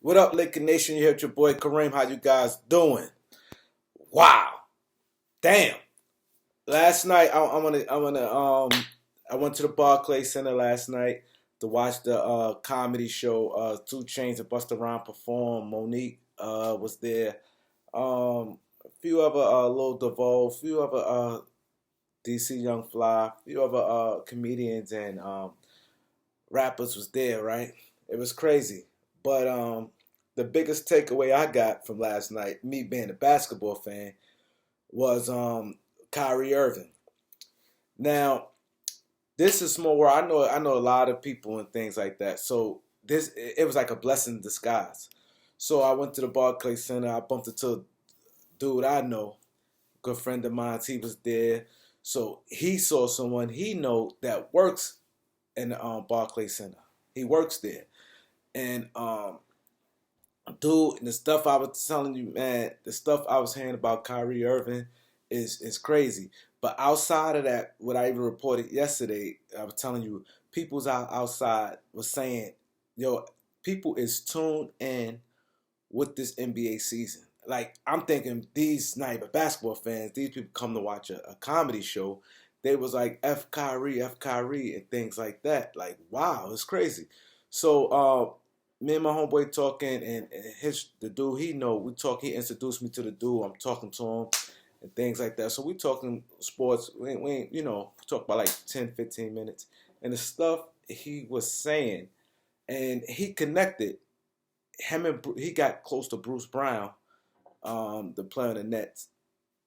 What up, Lincoln Nation? You heard your boy Kareem. How you guys doing? Wow, damn. Last night, I went to the Barclays Center last night to watch the comedy show. 2 Chainz and Busta Rhymes perform. Monique was there. A few other Lil Devo, a few other DC Young Fly, a few other comedians and rappers was there. Right? It was crazy, but the biggest takeaway I got from last night, me being a basketball fan, was Kyrie Irving. Now, this is more where I know a lot of people and things like that. So this it was like a blessing in disguise. So I went to the Barclays Center. I bumped into a dude I know, good friend of mine. He was there. So he saw someone he know that works in the Barclays Center. He works there, and dude, and the stuff I was telling you, man, the stuff I was hearing about Kyrie Irving is crazy. But outside of that, what I even reported yesterday, I was telling you, people's outside was saying, yo, people is tuned in with this NBA season. Like, I'm thinking these not even basketball fans, these people come to watch a comedy show. They was like F Kyrie, and things like that. Like, wow, it's crazy. So me and my homeboy talking, and the dude he know, we talk. He introduced me to the dude. I'm talking to him and things like that. So we talking sports. We talk about like 10, 15 minutes, and the stuff he was saying, and he connected he got close to Bruce Brown, the player in the Nets,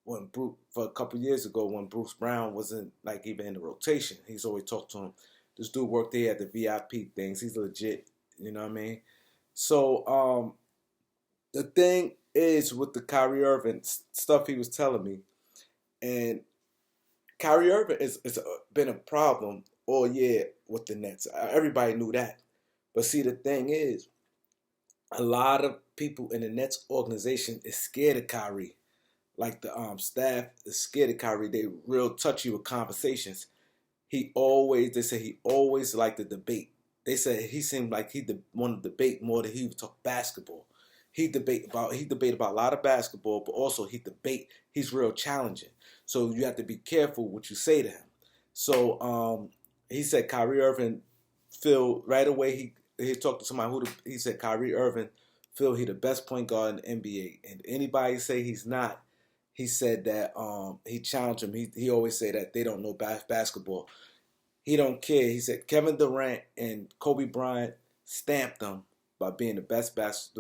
when Bruce, for a couple years ago, when Bruce Brown wasn't like even in the rotation. He's always talked to him. This dude worked there at the VIP things. He's legit. You know what I mean? So the thing is with the Kyrie Irving stuff he was telling me, and Kyrie Irving is been a problem all year with the Nets. Everybody knew that. But see, the thing is, a lot of people in the Nets organization is scared of Kyrie. Like the staff is scared of Kyrie. They real touchy with conversations. They say he always liked the debate. They said he seemed like he wanted to debate more than he would talk basketball. He debate about a lot of basketball, but also he's real challenging. So you have to be careful what you say to him. So he said Kyrie Irving feel right away he talked to somebody he said Kyrie Irving feel he the best point guard in the NBA. And anybody say he's not, he said that he challenged him. He always say that they don't know basketball. He don't care. He said Kevin Durant and Kobe Bryant stamped him by being the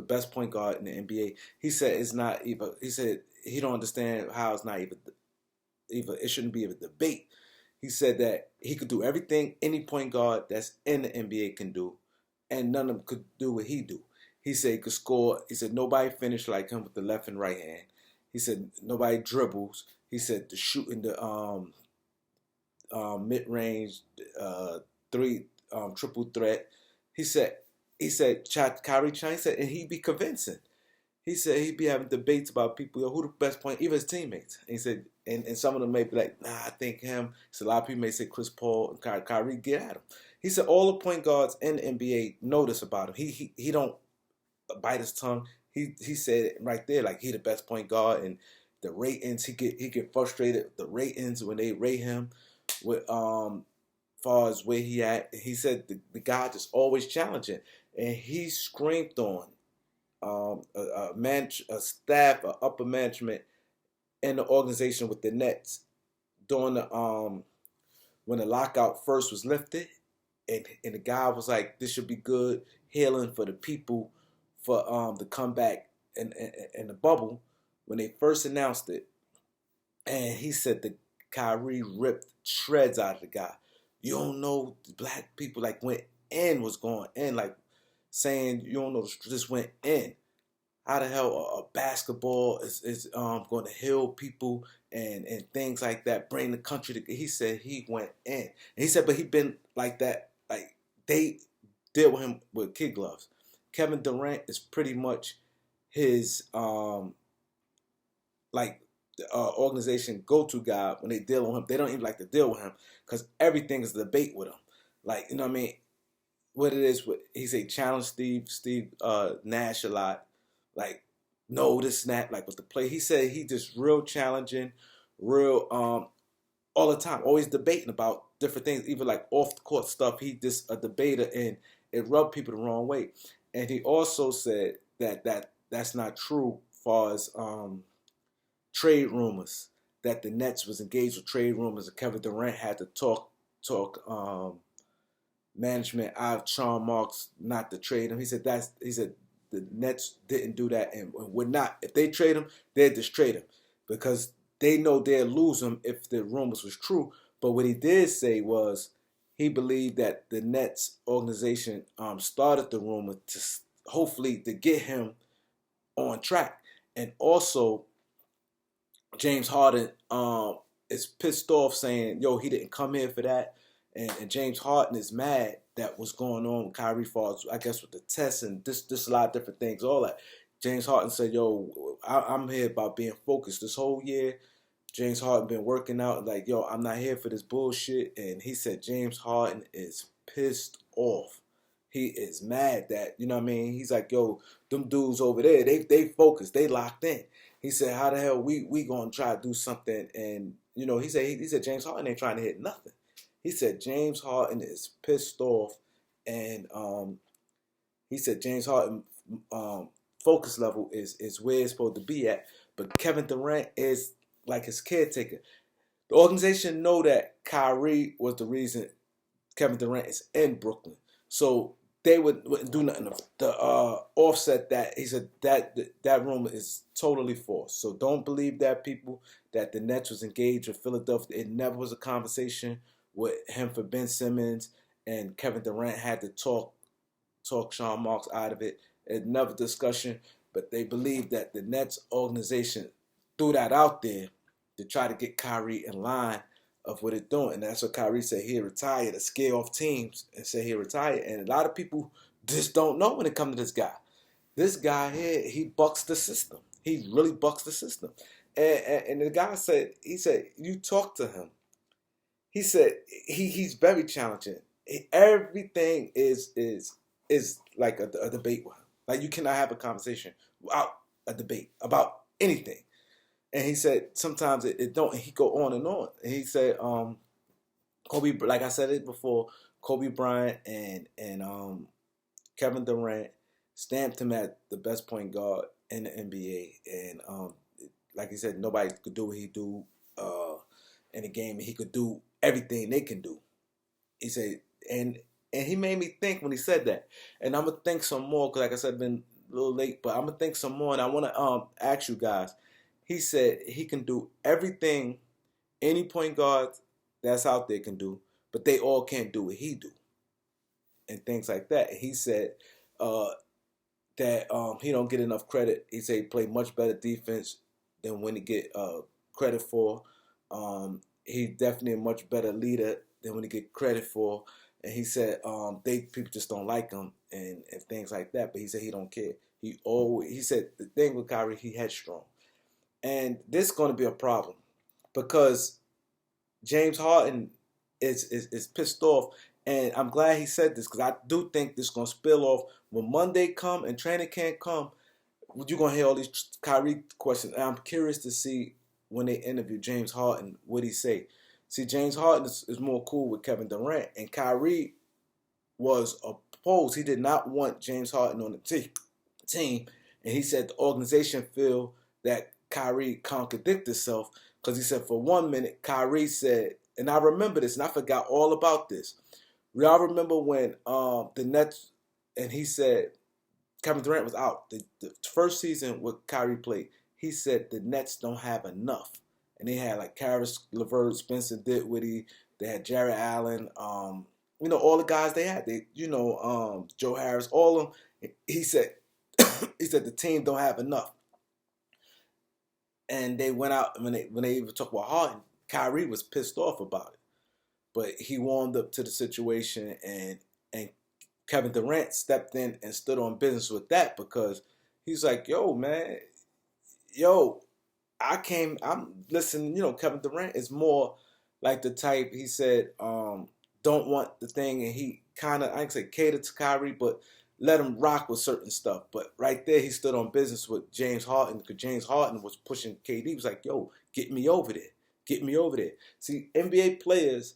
best point guard in the NBA. He said it's not even. He said he don't understand how it's not even it shouldn't be a debate. He said that he could do everything any point guard that's in the NBA can do, and none of them could do what he do. He said he could score. He said nobody finished like him with the left and right hand. He said nobody dribbles. He said the shooting the mid range, three, triple threat. He said Kyrie Chang said, and he'd be convincing. He said he'd be having debates about people, who the best point, even his teammates. And he said, and some of them may be like, nah, I think him. So a lot of people may say Chris Paul and Kyrie, get at him. He said all the point guards in the NBA know this about him. He don't bite his tongue. He said it right there, like he the best point guard, and the ratings he get frustrated. The ratings when they rate him with far as where he at. He said the guy just always challenging, and he screamed on a staff, upper management in the organization with the Nets during the when the lockout first was lifted, and the guy was like, "This should be good healing for the people for the comeback in the bubble." When they first announced it, and he said the Kyrie ripped shreds out of the guy. You don't know the black people like went in, was going in, like saying you don't know this went in. How the hell a basketball is going to heal people and things like that, bring the country to. He said he went in. And he said, but he been like that. Like they deal with him with kid gloves. Kevin Durant is pretty much his like organization go-to guy when they deal with him. They don't even like to deal with him because everything is a debate with him. Like, you know what I mean? what it is. He say challenge Steve Nash a lot, like no this and that, like with the play. He said he just real challenging, real all the time, always debating about different things, even like off the court stuff. He just a debater, and it rubbed people the wrong way. And he also said that's not true as far as trade rumors, that the Nets was engaged with trade rumors, and Kevin Durant had to talk management out of Sean Marks not to trade him. He said the Nets didn't do that and would not. If they trade him, they'd just trade him because they know they'll lose him if the rumors was true. But what he did say was he believed that the Nets organization started the rumor to hopefully to get him on track. And also James Harden is pissed off saying, yo, he didn't come here for that. And James Harden is mad that what's going on with Kyrie Falls, I guess with the tests and this a lot of different things, all that. James Harden said, yo, I'm here about being focused this whole year. James Harden been working out like, yo, I'm not here for this bullshit. And he said James Harden is pissed off. He is mad that, you know what I mean? He's like, yo, them dudes over there, they focused, they locked in. He said, how the hell we gonna try to do something? And, you know, he said James Harden ain't trying to hit nothing. He said James Harden is pissed off, and he said James Harden focus level is where it's supposed to be at. But Kevin Durant is like his caretaker. The organization know that Kyrie was the reason Kevin Durant is in Brooklyn. So they wouldn't do nothing to offset that. He said that rumor is totally false. So don't believe that, people, that the Nets was engaged with Philadelphia. It never was a conversation with him for Ben Simmons, and Kevin Durant had to talk Sean Marks out of it. It never discussion, but they believe that the Nets organization threw that out there to try to get Kyrie in line of what it's doing. And that's what Kyrie said he'll retire, to scare off teams and say he'll retire. And a lot of people just don't know when it comes to this guy. This guy here, he bucks the system. He really bucks the system. And the guy said, you talk to him. He said he's very challenging. Everything is like a debate with him. Like you cannot have a conversation without a debate about anything. And he said sometimes it don't. And he go on and on. And he said Kobe, like I said it before, Kobe Bryant and Kevin Durant stamped him at the best point guard in the NBA. And like he said, nobody could do what he do in the game. He could do everything they can do. He said, and he made me think when he said that. And I'm gonna think some more because, like I said, I've been a little late, but I'm gonna think some more. And I want to ask you guys. He said he can do everything any point guard that's out there can do, but they all can't do what he do, and things like that. He said that he don't get enough credit. He said he played much better defense than when he get credit for. He definitely a much better leader than when he get credit for. And he said people just don't like him and things like that. But he said he don't care. He said the thing with Kyrie, he headstrong. And this is going to be a problem because James Harden is pissed off. And I'm glad he said this because I do think this is going to spill off. When Monday come and training camp come, you're going to hear all these Kyrie questions. And I'm curious to see when they interview James Harden, what he say. See, James Harden is more cool with Kevin Durant. And Kyrie was opposed. He did not want James Harden on the team. And he said the organization feel that Kyrie contradicted himself because he said for 1 minute, Kyrie said, and I remember this, and I forgot all about this. Y'all remember when the Nets, and he said Kevin Durant was out. The first season with Kyrie played, he said the Nets don't have enough. And they had like Karis LeVert, Spencer Dinwiddie, they had Jarrett Allen, all the guys they had. Joe Harris, all of them. He said the team don't have enough. And they went out when they even talked about Harden. Kyrie was pissed off about it, but he warmed up to the situation, and Kevin Durant stepped in and stood on business with that because he's like, yo, man, I'm listening. Kevin Durant is more like the type. He said, don't want the thing, and kind of, I ain't say cater to Kyrie, but let him rock with certain stuff. But right there, he stood on business with James Harden because James Harden was pushing KD. He was like, yo, get me over there. Get me over there. See, NBA players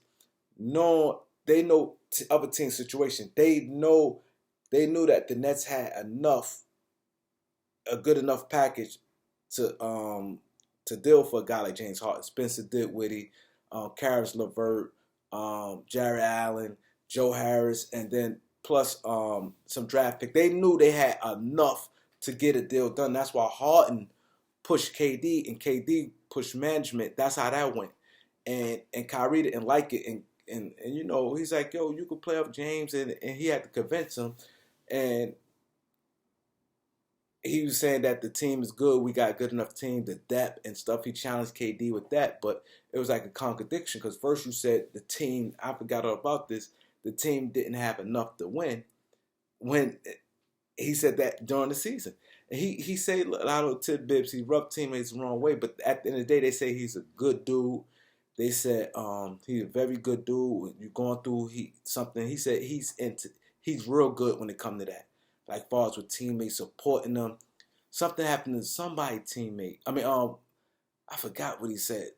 know, they know other team situation. They knew that the Nets had a good enough package to deal for a guy like James Harden. Spencer Dinwiddie, Karis LeVert, Jared Allen, Joe Harris, and then plus some draft pick. They knew they had enough to get a deal done. That's why Harden pushed KD and KD pushed management. That's how that went. And Kyrie didn't like it. And you know, he's like, yo, you could play up James, and he had to convince him. And he was saying that the team is good. We got a good enough team, the depth and stuff. He challenged KD with that, but it was like a contradiction because first you said the team, I forgot all about this, the team didn't have enough to win when he said that during the season. And he said a lot of tidbits. He rubbed teammates the wrong way, but at the end of the day, they say he's a good dude. They said he's a very good dude. When you're going through something, he said he's real good when it comes to that. Like far as with teammates supporting them. Something happened to somebody's teammate. I mean, I forgot what he said.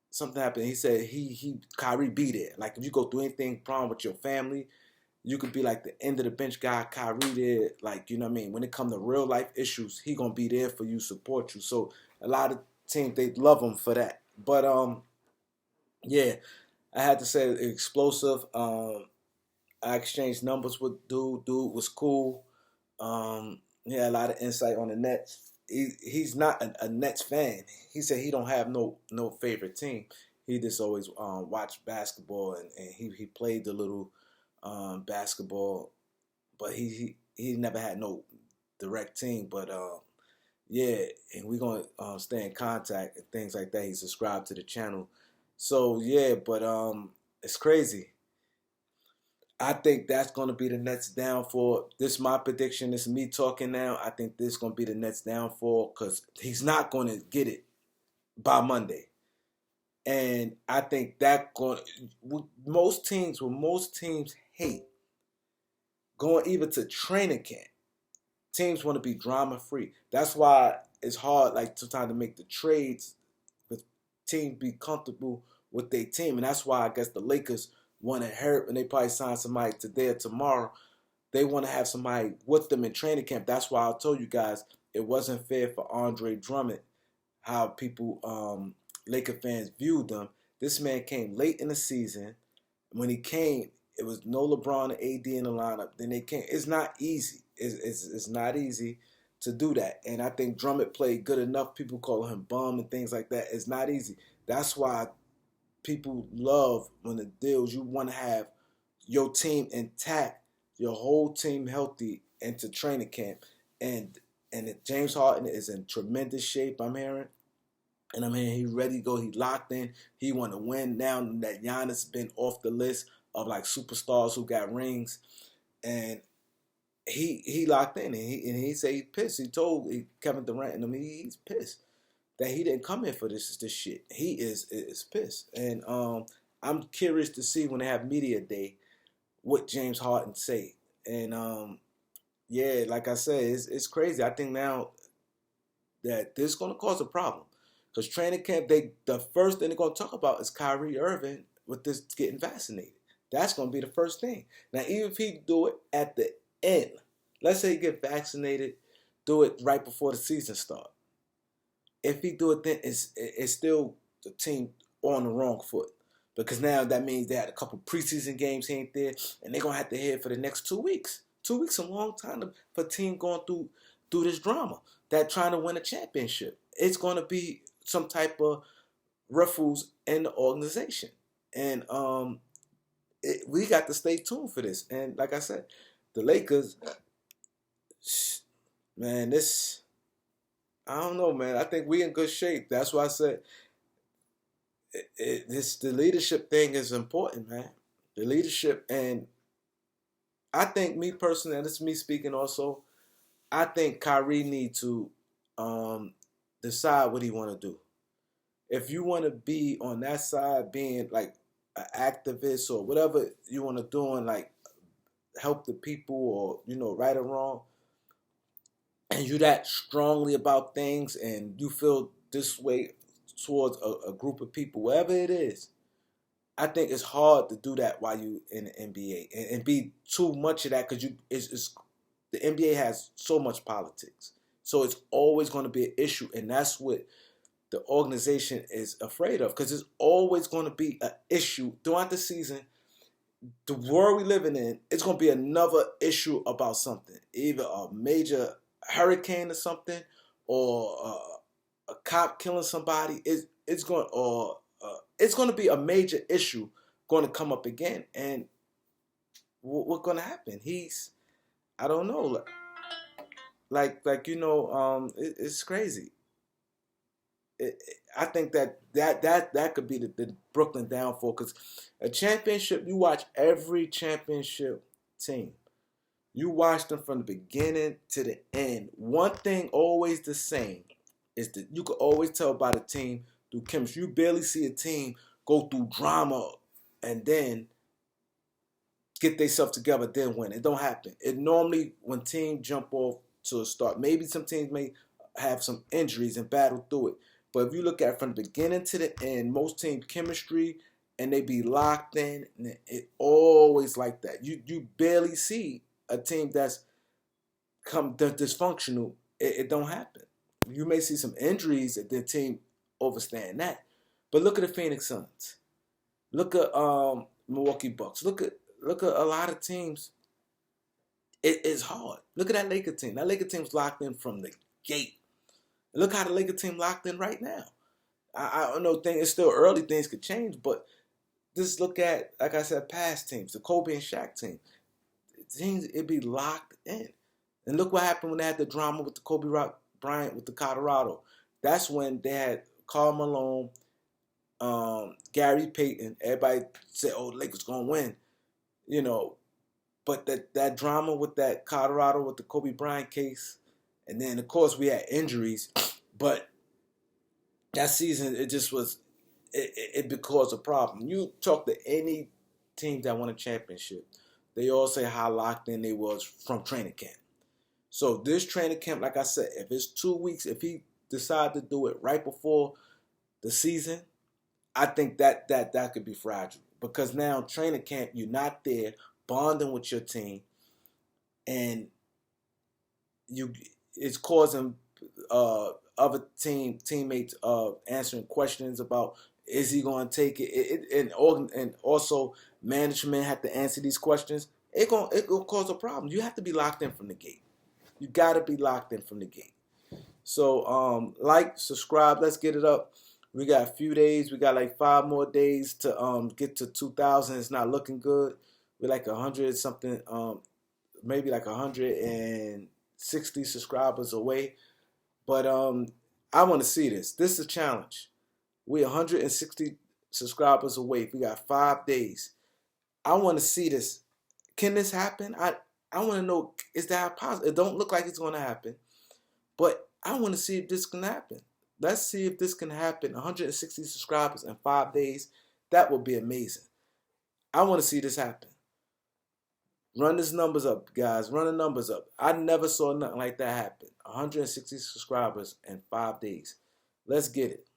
Something happened. He said Kyrie be there. Like if you go through anything problem with your family, you could be like the end of the bench guy, Kyrie there. Like, you know what I mean? When it comes to real life issues, he gonna be there for you, support you. So a lot of teams, they love him for that. But yeah, I had to say explosive. I exchanged numbers with dude. Dude was cool. He had a lot of insight on the Nets. He's not a Nets fan. He said he don't have no favorite team. He just always watched basketball and he played the little basketball, but he never had no direct team. But yeah, and we're gonna stay in contact and things like that. He subscribed to the channel, so yeah. But it's crazy. I think that's going to be the Nets' downfall. This is my prediction. This is me talking now. I think this is going to be the Nets' downfall because he's not going to get it by Monday. And I think that most teams hate going even to training camp. Teams want to be drama free. That's why it's hard, like sometimes to make the trades with teams be comfortable with their team, and that's why I guess the Lakers want to hurt and they probably sign somebody today or tomorrow. They want to have somebody with them in training camp. That's why I told you guys it wasn't fair for Andre Drummond, how people, Laker fans viewed them. This man came late in the season. When he came, it was no LeBron and AD in the lineup. Then they came. It's not easy. It's not easy to do that. And I think Drummond played good enough. People call him bum and things like that. It's not easy. That's why people love when the deals, you want to have your team intact, your whole team healthy into training camp. And James Harden is in tremendous shape, I'm hearing. And I'm hearing he ready to go. He locked in. He want to win now that Giannis been off the list of like superstars who got rings. And he locked in. And he said he's pissed. He told Kevin Durant and him he's pissed that he didn't come in for this shit. He is pissed. And I'm curious to see when they have media day what James Harden say. And yeah, like I said, it's crazy. I think now that this is gonna cause a problem. Because training camp, the first thing they're gonna talk about is Kyrie Irving with this getting vaccinated. That's gonna be the first thing. Now, even if he do it at the end, let's say he get vaccinated, do it right before the season starts. If he do it then, it's still the team on the wrong foot. Because now that means they had a couple preseason games here and there, and they're going to have to head for the next 2 weeks. 2 weeks is a long time for a team going through this drama, that trying to win a championship. It's going to be some type of ruffles in the organization. And we got to stay tuned for this. And like I said, the Lakers, man, I don't know, man. I think we in good shape. That's why I said the leadership thing is important, man. The leadership, and I think me personally, and this is me speaking also, I think Kyrie need to decide what he want to do. If you want to be on that side, being like an activist or whatever you want to do, and like help the people, or right or wrong, and you that strongly about things, and you feel this way towards a group of people, wherever it is, I think it's hard to do that while you in the NBA, and be too much of that, because it's the NBA has so much politics, so it's always going to be an issue, and that's what the organization is afraid of, because it's always going to be an issue throughout the season. The world we living in, it's going to be another issue about something, either a major hurricane or something, or a cop killing somebody. It's going or it's going to be a major issue going to come up again, and what's going to happen? I don't know, it's crazy. I think that could be the Brooklyn downfall, because a championship, you watch every championship team. You watch them from the beginning to the end. One thing always the same is that you could always tell by the team through chemistry. You barely see a team go through drama and then get themselves together, then win. It don't happen. It normally, when teams jump off to a start, maybe some teams may have some injuries and battle through it. But if you look at it from the beginning to the end, most team chemistry, and they be locked in, and it always like that. You barely see a team that's dysfunctional. It don't happen. You may see some injuries that the team overstand that. But look at the Phoenix Suns. Look at Milwaukee Bucks. Look at a lot of teams. It's hard. Look at that Laker team. That Laker team's locked in from the gate. Look how the Laker team locked in right now. I don't know. It's still early. Things could change, but just look at, like I said, past teams, the Kobe and Shaq team. Teams, it'd be locked in. And look what happened when they had the drama with the Kobe Bryant with the Colorado. That's when they had Karl Malone, Gary Payton. Everybody said, "Oh, the Lakers gonna win," But that drama with that Colorado with the Kobe Bryant case, and then of course we had injuries, but that season it just was it caused a problem. You talk to any team that won a championship, they all say how locked in they was from training camp. So this training camp, like I said, if it's 2 weeks, if he decide to do it right before the season, I think that could be fragile, because now training camp, you're not there bonding with your team, and it's causing other teammates answering questions about, is he going to take it, and also management have to answer these questions. It will cause a problem. You have to be locked in from the gate. You got to be locked in from the gate. So like, subscribe, let's get it up. We got a few days. We got like 5 more days to get to 2,000. It's not looking good. We're like 100 something, maybe like 160 subscribers away. But I want to see this. This is a challenge. We're 160 subscribers away. We got 5 days. I want to see this. Can this happen? I want to know, is that possible? It don't look like it's going to happen, but I want to see if this can happen. Let's see if this can happen. 160 subscribers in 5 days. That would be amazing. I want to see this happen. Run these numbers up, guys. Run the numbers up. I never saw nothing like that happen. 160 subscribers in 5 days. Let's get it.